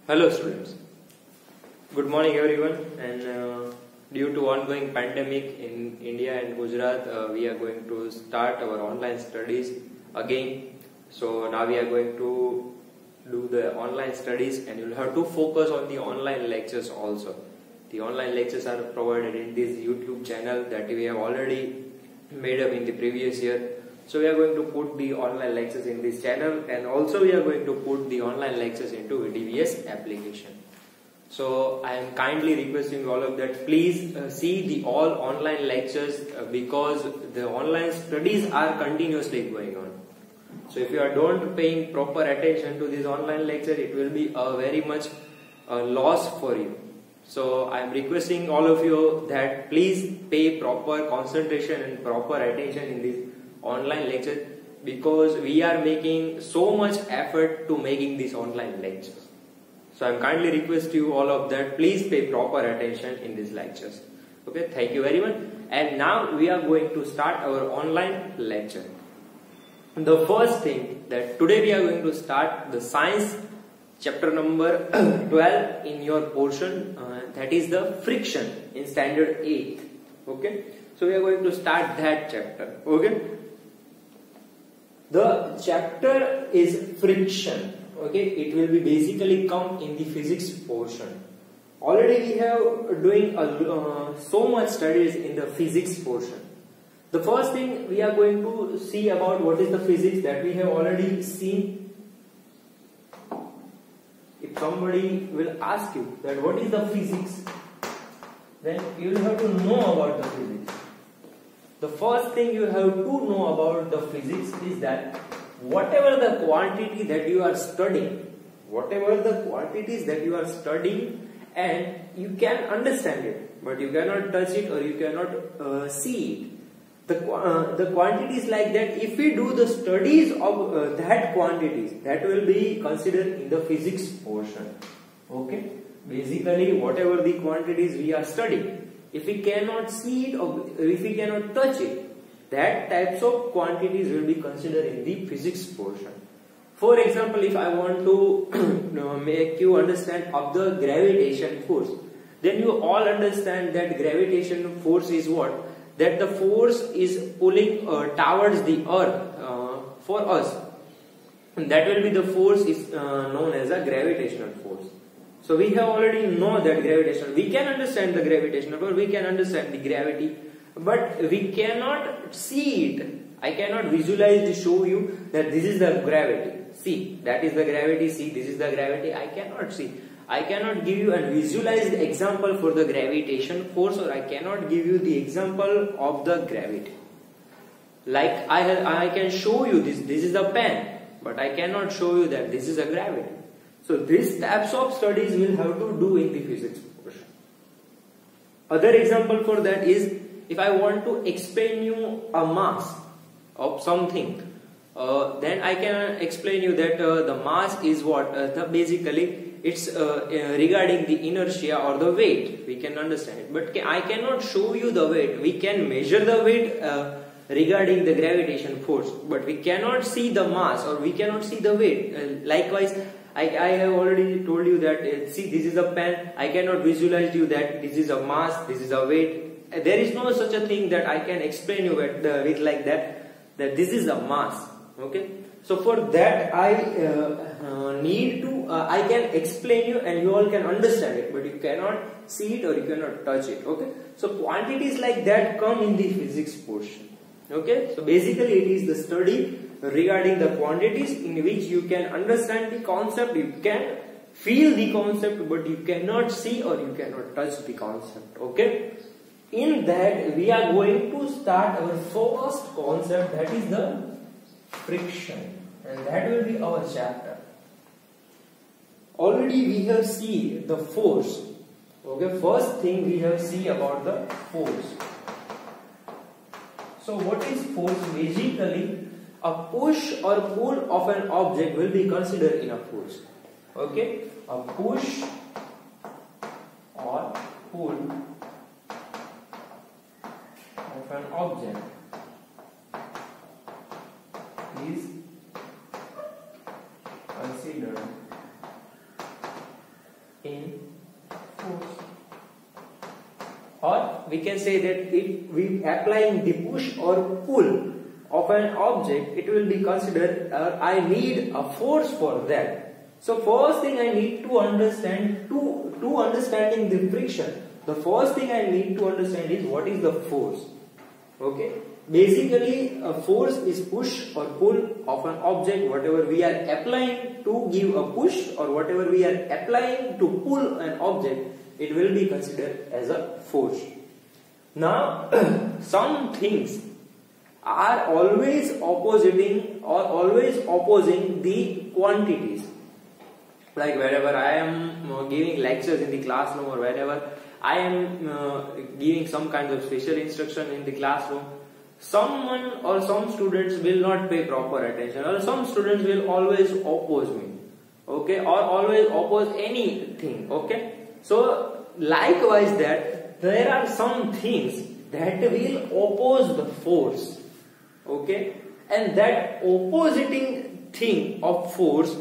Hello students, good morning everyone, and due to ongoing pandemic in India and Gujarat, we are going to start our online studies again. So now we are going to do the online studies, and you'll have to focus on the online lectures also. The online lectures are provided in this YouTube channel that we have already made up in the previous year. So we are going to put the online lectures in this channel, and also we are going to put the online lectures into DVS application. So I am kindly requesting all of that, please see the all online lectures because the online studies are continuously going on. So if you are don't paying proper attention to this online lecture, it will be a very much loss for you. So I am requesting all of you that please pay proper concentration and proper attention in this online lecture, because we are making so much effort to making these online lectures. So I am kindly request you all of that, please pay proper attention in these lectures. Okay, thank you very much. And now we are going to start our online lecture. The first thing that today we are going to start the science chapter number 12 in your portion, that is the friction in standard 8. Okay, so we are going to start that chapter. Okay, the chapter is friction. Okay, it will be basically come in the physics portion. Already we have doing so much studies in the physics portion. The first thing we are going to see about what is the physics that we have already seen. If somebody will ask you that what is the physics, then you will have to know about the physics. The first thing you have to know about the physics is that whatever the quantity that you are studying, and you can understand it, but you cannot touch it or you cannot see it. The quantities like that, if we do the studies of that quantities, that will be considered in the physics portion. Okay, basically whatever the quantities we are studying, if we cannot see it or if we cannot touch it, that types of quantities will be considered in the physics portion. For example, if I want to make you understand of the gravitation force, then you all understand that gravitation force is what? That the force is pulling towards the earth for us. And that will be the force is known as a gravitational force. So we have already know that gravitation. We can understand the gravitational force, we can understand the gravity, but we cannot see it. I cannot visualize to show you that this is the gravity. See, that is the gravity. See, this is the gravity. I cannot see. I cannot give you a visualized example for the gravitation force, or I cannot give you the example of the gravity. Like I can show you this is a pen, but I cannot show you that this is a gravity. So these types of studies will have to do in the physics portion. Other example for that is, if I want to explain you a mass of something, then I can explain you that the mass is what? Basically it's regarding the inertia or the weight. We can understand it, but I cannot show you the weight. We can measure the weight regarding the gravitation force, but we cannot see the mass or we cannot see the weight. Likewise, I have already told you that see, this is a pen. I cannot visualize you that this is a mass, this is a weight. There is no such a thing that I can explain you with like that this is a mass. Okay, so for that I need to I can explain you and you all can understand it, but you cannot see it or you cannot touch it. Okay, so quantities like that come in the physics portion. Okay, so basically it is the study regarding the quantities in which you can understand the concept, you can feel the concept, but you cannot see or you cannot touch the concept. Okay, in that we are going to start our first concept, that is the friction, and that will be our chapter. Already we have seen the force. Okay, first thing we have seen about the force. So what is force? Basically a push or pull of an object will be considered in a force. Okay, a push or pull of an object is considered in force. Or we can say that if we applying the push or pull of an object, it will be considered I need a force for that. So first thing I need to understand, to understanding the friction, the first thing I need to understand is what is the force. Okay, basically a force is push or pull of an object, whatever we are applying to give a push or whatever we are applying to pull an object, it will be considered as a force. Now some things are always opposing the quantities. Like wherever I am giving lectures in the classroom, or whenever I am giving some kind of special instruction in the classroom, someone or some students will not pay proper attention, or some students will always oppose me, okay, or always oppose anything, okay. So likewise that there are some things that will oppose the force, okay, and that opposing thing of force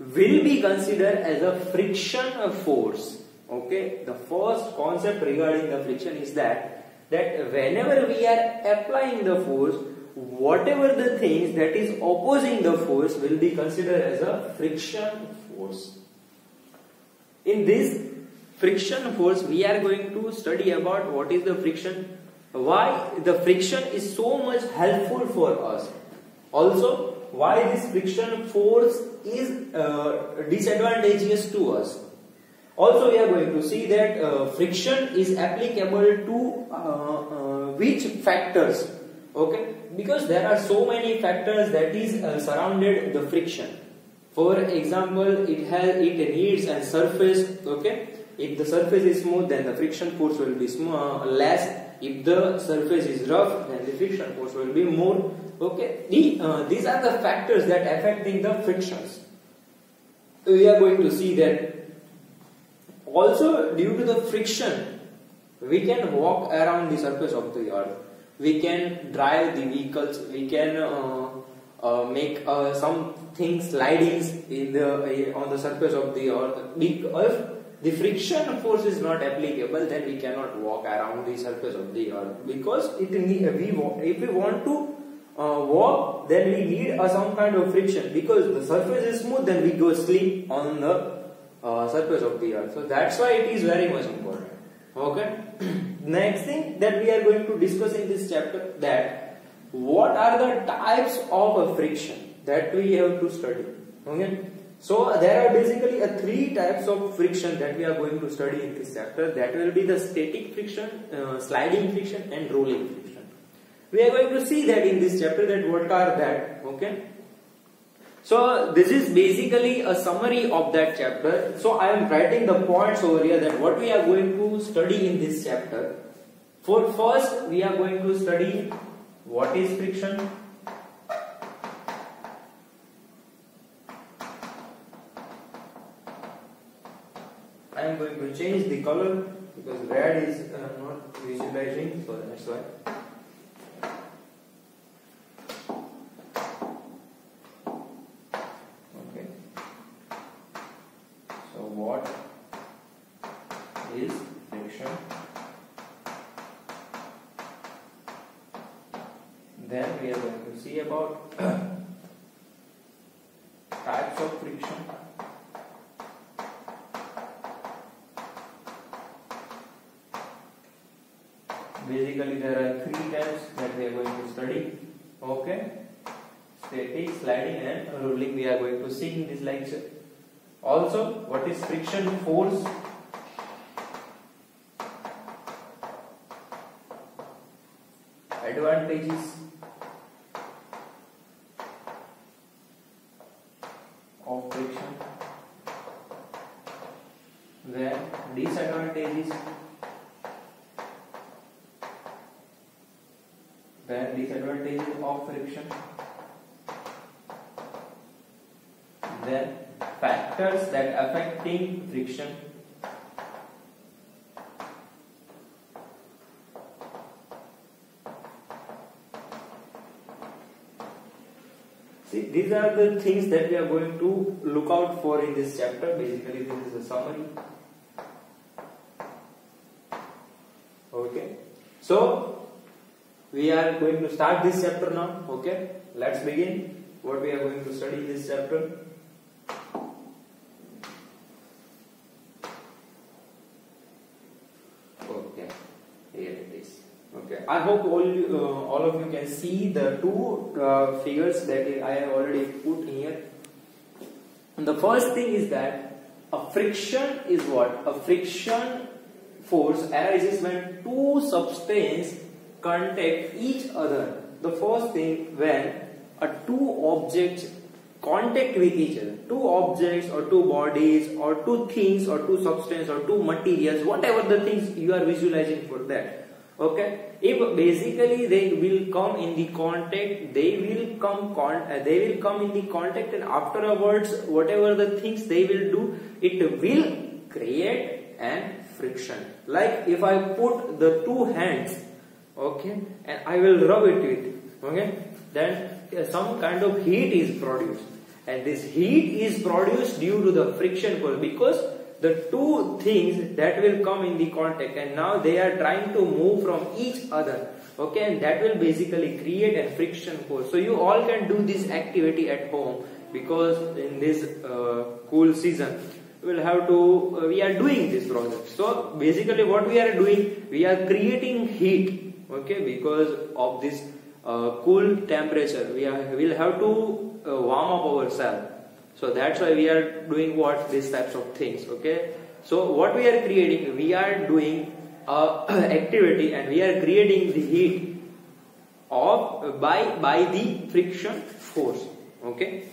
will be considered as a friction force. Okay, the first concept regarding the friction is that whenever we are applying the force, whatever the things that is opposing the force will be considered as a friction force. In this friction force, we are going to study about what is the friction, why the friction is so much helpful for us. Also, why this friction force is disadvantageous to us. Also, we are going to see that friction is applicable to which factors, okay, because there are so many factors that is surrounded the friction. For example, it needs a surface, okay. If the surface is smooth, then the friction force will be less. If the surface is rough, then the friction force will be more. Okay, these are the factors that affecting the frictions. We are going to see that also due to the friction, we can walk around the surface of the earth. We can drive the vehicles. We can make some things slidings on the surface of the earth. If the friction force is not applicable, then we cannot walk around the surface of the earth, because if we want to walk, then we need some kind of friction, because the surface is smooth, then we go slip on the surface of the earth. So that's why it is very much important. Okay. Next thing that we are going to discuss in this chapter, that what are the types of friction that we have to study. Okay. So there are basically three types of friction that we are going to study in this chapter. That will be the static friction, sliding friction, and rolling friction. We are going to see that in this chapter, that what are that. Okay. So this is basically a summary of that chapter. So I am writing the points over here, that what we are going to study in this chapter. For first, we are going to study what is friction. I am going to change the color because red is not visualizing, so that's why. Okay. So what is friction? Then we are going to see about types of friction. Basically, there are three types that we are going to study. Okay, static, sliding, and rolling. We are going to see in this lecture. Also, what is friction force? Advantages of friction. Then disadvantages. Then disadvantages of friction. Then factors that affecting friction. See, these are the things that we are going to look out for in this chapter. Basically, this is a summary. Okay, so we are going to start this chapter now. Okay, let's begin what we are going to study in this chapter. Okay, here it is. Okay, I hope all of you can see the two figures that I have already put here. And the first thing is that a friction is what? A friction force arises when two substances contact each other. The first thing, when two objects contact with each other, two objects or two bodies or two things or two substances or two materials, whatever the things you are visualizing for that. Okay, if basically they will come in the contact, they will come in the contact, and afterwards whatever the things they will do, it will create an friction. Like if I put the two hands, okay, and I will rub it with, okay, then some kind of heat is produced, and this heat is produced due to the friction force, because the two things that will come in the contact, and now they are trying to move from each other, okay, and that will basically create a friction force. So you all can do this activity at home, because in this cool season we are doing this project. So basically what we are doing, we are creating heat, okay, because of this cool temperature. We will have to warm up ourselves. So that's why we are doing what? These types of things. Okay. So what we are creating, we are doing activity, and we are creating the heat of by the friction force. Okay.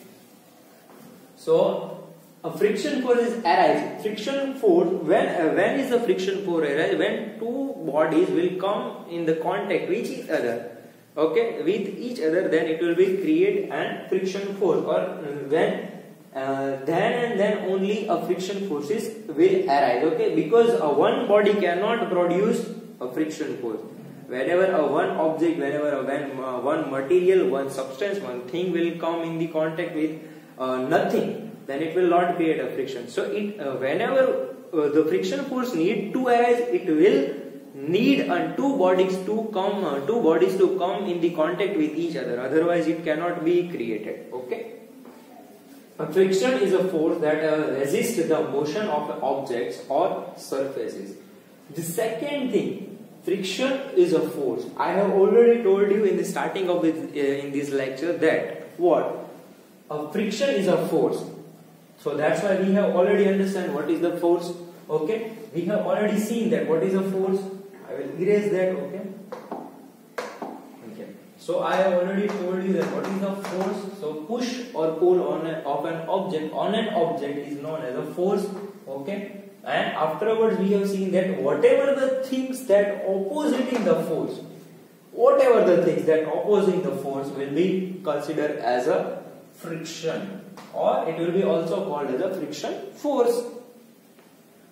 So a friction force is arise. Friction force, when is the friction force arise? When two bodies will come in the contact with each other. Okay, with each other, then it will be create an friction force, or when then and then only a friction forces will arise. Okay, because one body cannot produce a friction force. Whenever one object, one material, one substance, one thing will come in the contact with nothing, then it will not create a friction. So whenever the friction force need to arise, it will need two bodies to come in the contact with each other. Otherwise, it cannot be created. Okay. A friction is a force that resists the motion of objects or surfaces. The second thing, friction is a force. I have already told you in the starting of in this lecture that what? A friction is a force. So that's why we have already understand what is the force. Okay, we have already seen that what is a force. I will erase that. Okay. So I have already told you that what is the force. So push or pull of an object is known as a force. Okay. And afterwards we have seen that whatever the things that opposing the force, will be considered as a friction, or it will be also called as a friction force.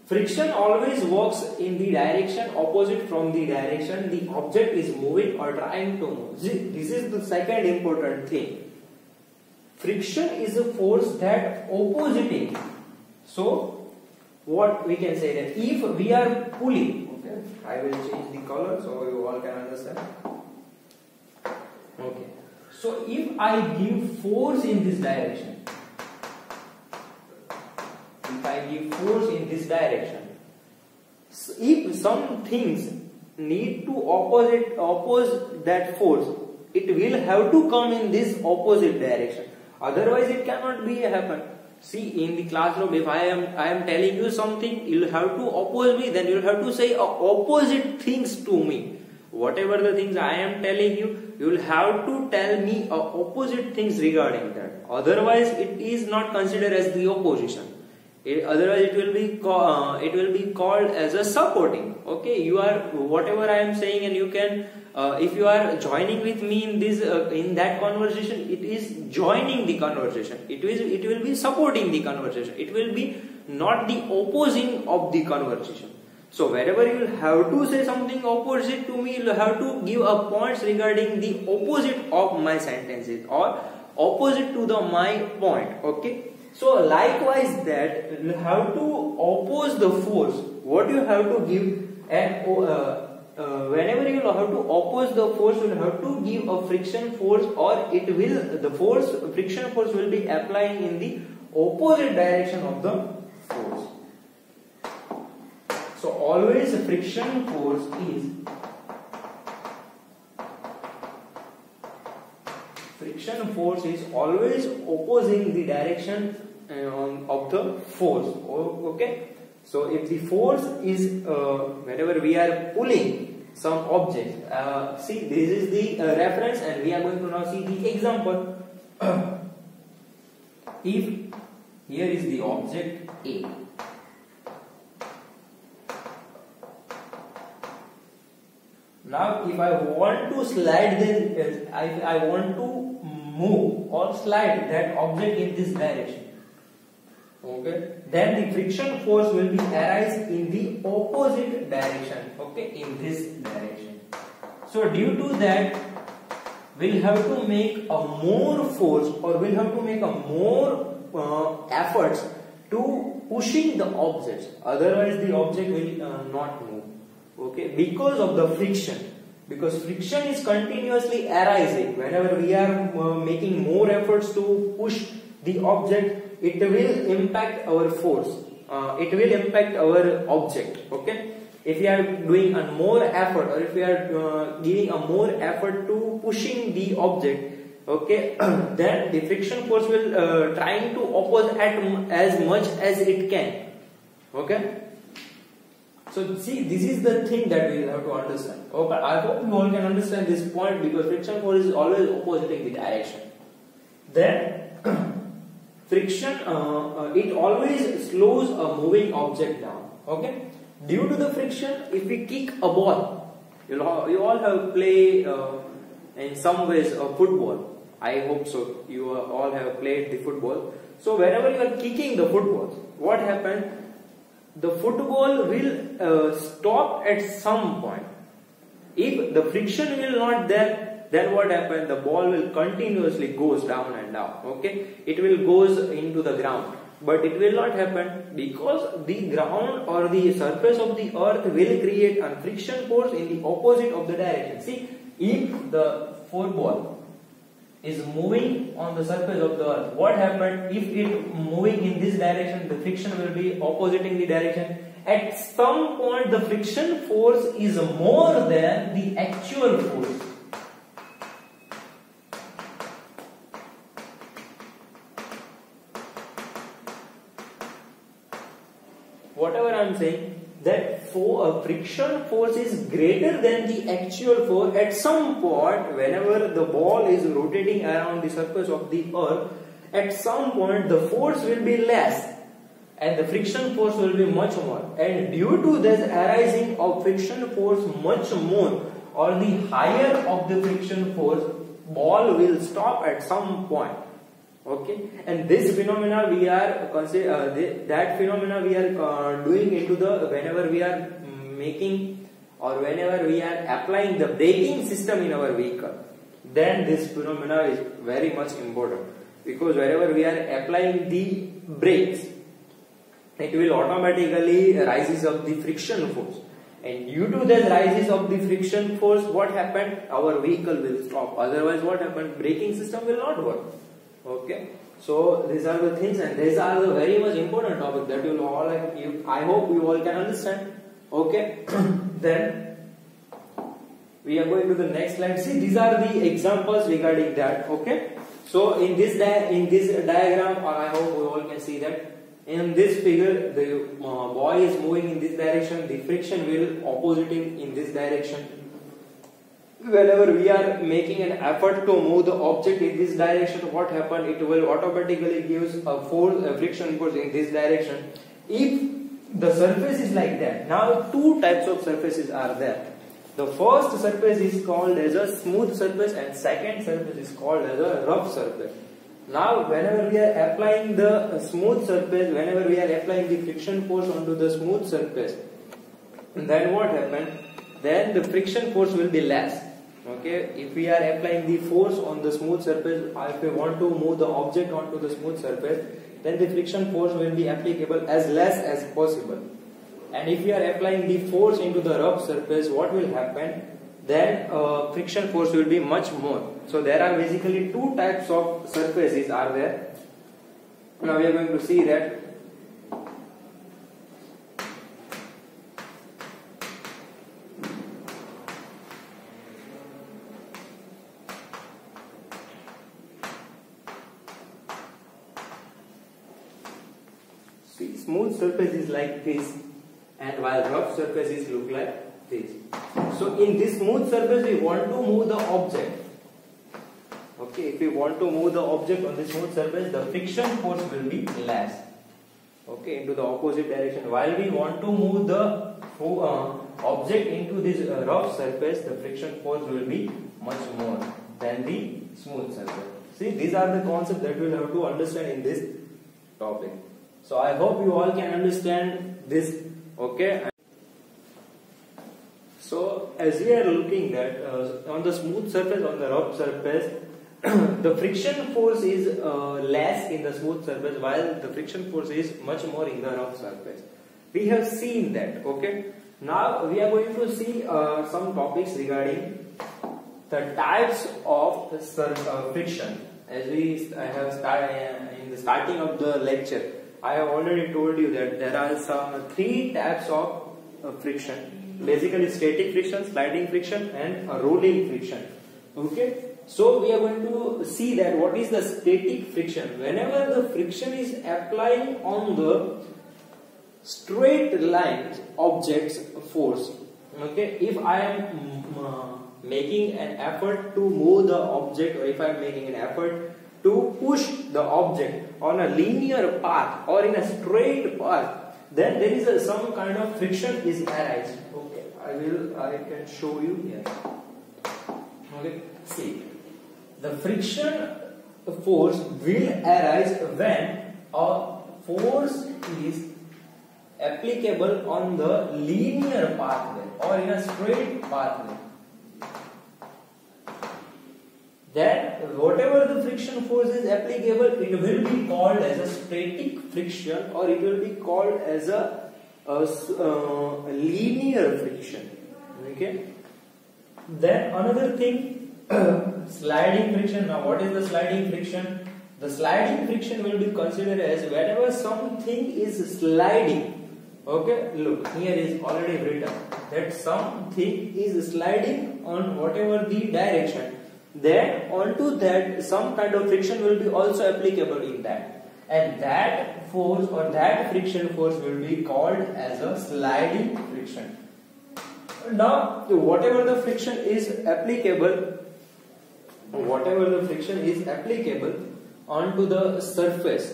Friction always works in the direction opposite from the direction the object is moving or trying to move. This is the second important thing. Friction is a force that oppositing. So what we can say that if we are pulling, okay, I will change the color so you all can understand. Okay. So if I give force in this direction, so if some things need to oppose that force, it will have to come in this opposite direction. Otherwise, it cannot be happen. See, in the classroom, if I am telling you something, you will have to oppose me. Then you will have to say opposite things to me. Whatever the things I am telling you, you will have to tell me opposite things regarding that. Otherwise, it is not considered as the opposition. Otherwise, it will be called as a supporting. Okay, you are whatever I am saying, and you can if you are joining with me in this in that conversation, it is joining the conversation. It will be supporting the conversation. It will be not the opposing of the conversation. So wherever you will have to say something opposite to me, you will have to give a points regarding the opposite of my sentences or opposite to my point. Okay. So likewise that you have to oppose the force. What you have to give an whenever you will have to oppose the force, you will have to give a friction force, or the friction force will be applying in the opposite direction of the force. So always friction force is always opposing the direction of the force. Okay. So if the force is whenever we are pulling some object, see, this is the reference, and we are going to now see the example. If here is the object A, now if I want to slide this, I want to move or slide that object in this direction. Okay, then the friction force will be arise in the opposite direction. Okay, in this direction. So due to that, we'll have to make a more force, or we'll have to make a more efforts to pushing the objects. Otherwise, the object will not move. Okay, because of the friction. Because friction is continuously arising. Whenever we are making more efforts to push the object, it will impact our force. It will impact our object. Okay. If we are doing a more effort, or if we are giving a more effort to pushing the object, okay, then the friction force will trying to oppose at as much as it can. Okay. So see, this is the thing that we have to understand. Okay, I hope you all can understand this point, because friction force is always opposing the direction. Then friction, it always slows a moving object down. Okay. Due to the friction, if we kick a ball, you all have played in some ways a football. I hope so. You all have played the football. So whenever you are kicking the football, what happens? The football will stop at some point. If the friction will not there, then what happens? The ball will continuously goes down and down. Okay, it will goes into the ground, but it will not happen because the ground or the surface of the earth will create a friction force in the opposite of the direction. See, if the football is moving on the surface of the earth, what happened? If it moving in this direction, the friction will be oppositing the direction. At some point, the friction force is more than the actual force. Whatever I am saying, that for a friction force is greater than the actual force. At some point, whenever the ball is rotating around the surface of the earth, at some point the force will be less and the friction force will be much more. And due to this arising of friction force much more, or the higher of the friction force, ball will stop at some point. Okay, and this phenomena we are that phenomena we are doing into the whenever we are making or whenever we are applying the braking system in our vehicle, then this phenomena is very much important, because wherever we are applying the brakes, it will automatically rises up the friction force, and due to that rises of the friction force, what happened? Our vehicle will stop. Otherwise, what happened? Braking system will not work. Okay, so these are the things, and these are the very much important topic that you will all I hope you all can understand. Okay, then we are going to the next slide. See, these are the examples regarding that. Okay, so in this diagram, I hope you all can see that in this figure the boy is moving in this direction, the friction will oppositing in this direction. Whenever we are making an effort to move the object in this direction, what happens? It will automatically gives a friction force in this direction. If the surface is like that, now two types of surfaces are there. The first surface is called as a smooth surface, and second surface is called as a rough surface. Now, whenever we are applying the smooth surface, whenever we are applying the friction force onto the smooth surface, then what happens? Then the friction force will be less. Okay, if we are applying the force on the smooth surface, if we want to move the object onto the smooth surface, then the friction force will be applicable as less as possible. and if we are applying the force into the rough surface, what will happen? Then friction force will be much more. So there are basically two types of surfaces are there. Now we are going to see that. See, smooth surface is like this, and while rough surfaces look like this. So in this smooth surface we want to move the object. Okay, if we want to move the object on the smooth surface, the friction force will be less. Okay, into the opposite direction. While we want to move the object into this rough surface, the friction force will be much more than the smooth surface. See, these are the concepts that we will have to understand in this topic. So I hope you all can understand this. Okay. So as we are looking at on the smooth surface, on the rough surface, the friction force is less in the smooth surface, while the friction force is much more in the rough surface. We have seen that. Okay. Now we are going to see some topics regarding the types of friction. As I have started in the starting of the lecture, I have already told you that there are some three types of friction. Basically static friction, sliding friction, and rolling friction. Okay. So we are going to see that what is the static friction. Whenever the friction is applying on the straight line object's force. Okay. If I am making an effort to move the object, or if I am making an effort to push the object on a linear path or in a straight path, then there is some kind of friction is arise. Okay, I can show you here. Okay, see, the friction force will arise when a force is applicable on the linear pathway or in a straight pathway. Then whatever the friction force is applicable, it will be called as a static friction, or it will be called as a linear friction. Okay. Then another thing, sliding friction. Now what is the sliding friction? The sliding friction will be considered as whenever something is sliding. Okay, look, here is already written that something is sliding on whatever the direction. Then onto that some kind of friction will be also applicable in that, and that force or that friction force will be called as a sliding friction. Now whatever the friction is applicable onto the surface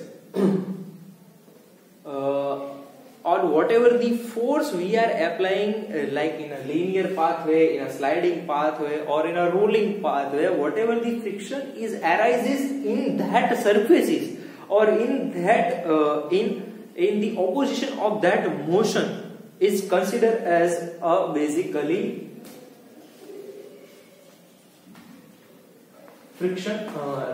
or whatever the force we are applying, like in a linear pathway, in a sliding pathway, or in a rolling pathway, whatever the friction is arises in that surfaces or in that in the opposition of that motion is considered as a basically friction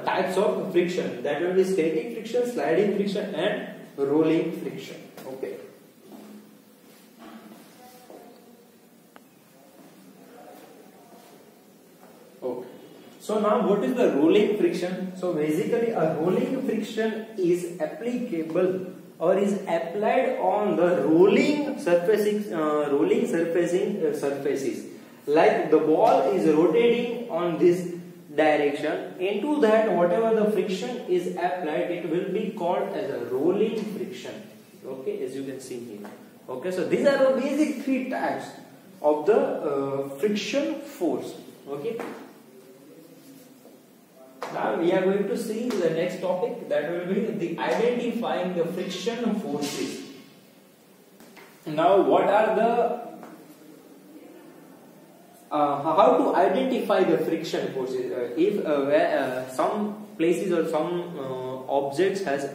types of friction. That will be static friction, sliding friction, and rolling friction. Okay. So now what is the rolling friction? So basically a rolling friction is applicable or is applied on the rolling surfaces. Like the ball is rotating on this direction, into that whatever the friction is applied, it will be called as a rolling friction. Okay, as you can see here. Okay, so these are the basic three types of the friction force. Okay. Now we are going to see the next topic, that will be the identifying the friction forces. Now what are the how to identify the friction forces? If some places or some objects has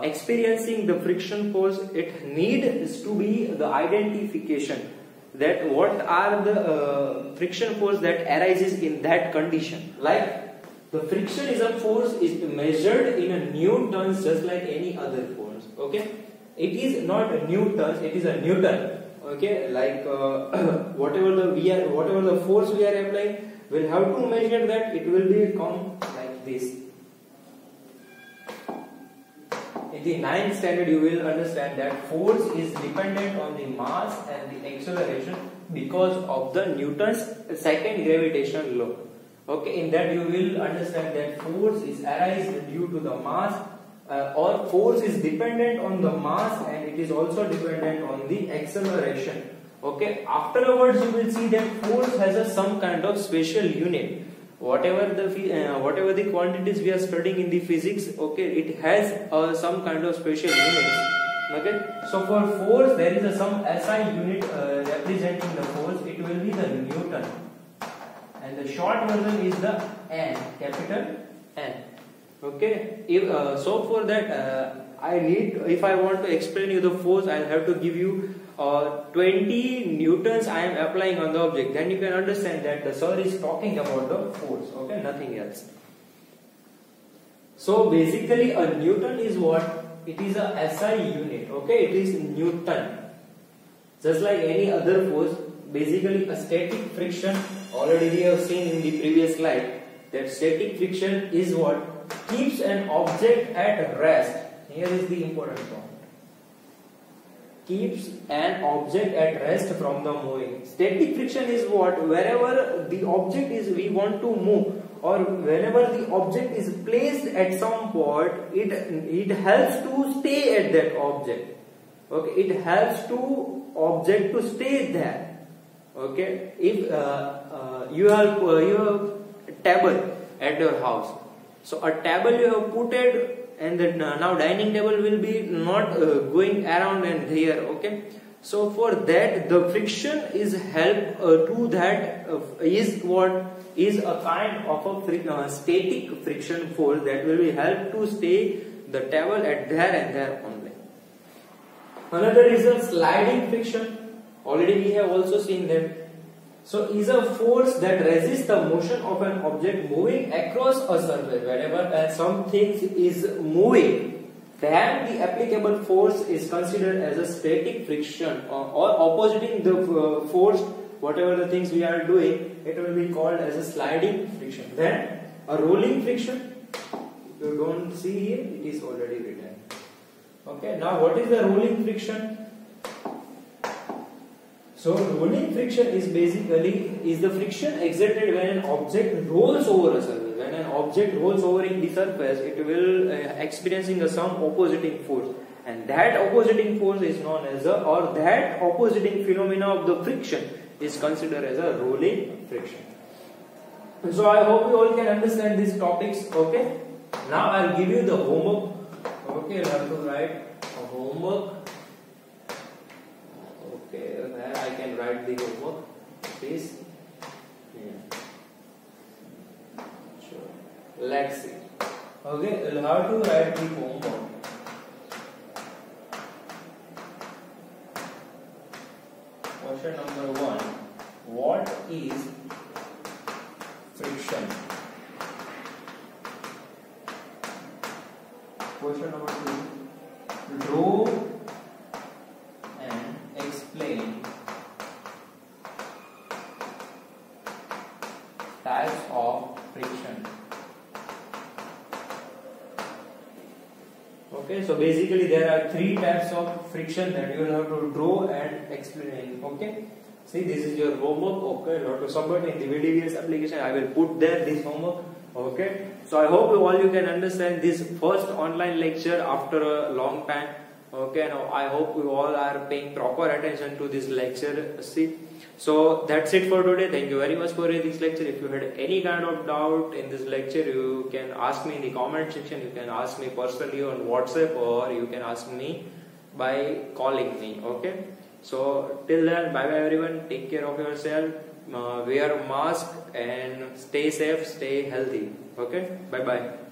experiencing the friction force, it needs to be the identification that what are the friction force that arises in that condition. Like the friction is a force is measured in a newtons just like any other force. Okay, it is not a newtons, it is a newton. Okay, like whatever the force we are applying, we'll have to measure that. It will become like this. In the 9th standard, you will understand that force is dependent on the mass and the acceleration because of the Newton's second gravitational law. Okay, in that you will understand that force is arised due to the mass, or force is dependent on the mass and it is also dependent on the acceleration. Okay, afterwards you will see that force has some kind of special unit. Whatever the quantities we are studying in the physics, okay, it has some kind of special units. Okay, so for force there is some SI unit representing the force. It will be the Newton, and the short version is the N, capital N. Okay, so for that if I want to explain you the force, I'll have to give you 20 newtons I am applying on the object. Then you can understand that the sir is talking about the force. Okay, nothing else. So basically a newton is what? It is a SI unit. Okay, it is Newton. Just like any other force, basically a static friction, already we have seen in the previous slide that static friction is what? Keeps an object at rest. Here is the important point. Keeps an object at rest from the moving. Static friction is what? Wherever the object is, we want to move, or whenever the object is placed at some point, it helps to stay at that object. Okay, it helps to object to stay there. Okay, if you have a table at your house, so a table you have put it, and then now dining table will be not going around and here. Okay, so for that the friction is help to that is what is a kind of a static friction force that will be help to stay the table at there and there only. Another is a sliding friction. Already we have also seen them. So is a force that resists the motion of an object moving across a surface. Whenever something is moving, then the applicable force is considered as a static friction, or opposing the force, whatever the things we are doing, it will be called as a sliding friction. Then a rolling friction, if you don't see here, it is already written. Okay, now what is the rolling friction? So rolling friction is basically the friction exerted when an object rolls over a surface. When an object rolls over in the surface, it will experiencing some opposing force, and that opposing force is known as that opposing phenomena of the friction is considered as a rolling friction. So I hope you all can understand these topics. Okay, now I'll give you the homework. Okay, you have to write a homework. Okay, where I can write the homework, please. Yeah. Sure. Let's see. Okay, you'll have to write the homework. Question number 1. What is friction? Question number 2. Draw and explain types of friction. Okay, so basically there are 3 types of friction that you will have to draw and explain. Okay, see, this is your homework. Okay, you have to submit in the VDVS application. I will put there this homework. Okay, so I hope you can understand this first online lecture after a long time. Okay, now I hope you all are paying proper attention to this lecture. See, so that's it for today. Thank you very much for this lecture. If you had any kind of doubt in this lecture, you can ask me in the comment section. You can ask me personally on WhatsApp, or you can ask me by calling me. Okay, so till then, bye bye everyone. Take care of yourself. Wear a mask and stay safe, stay healthy. Okay, bye bye.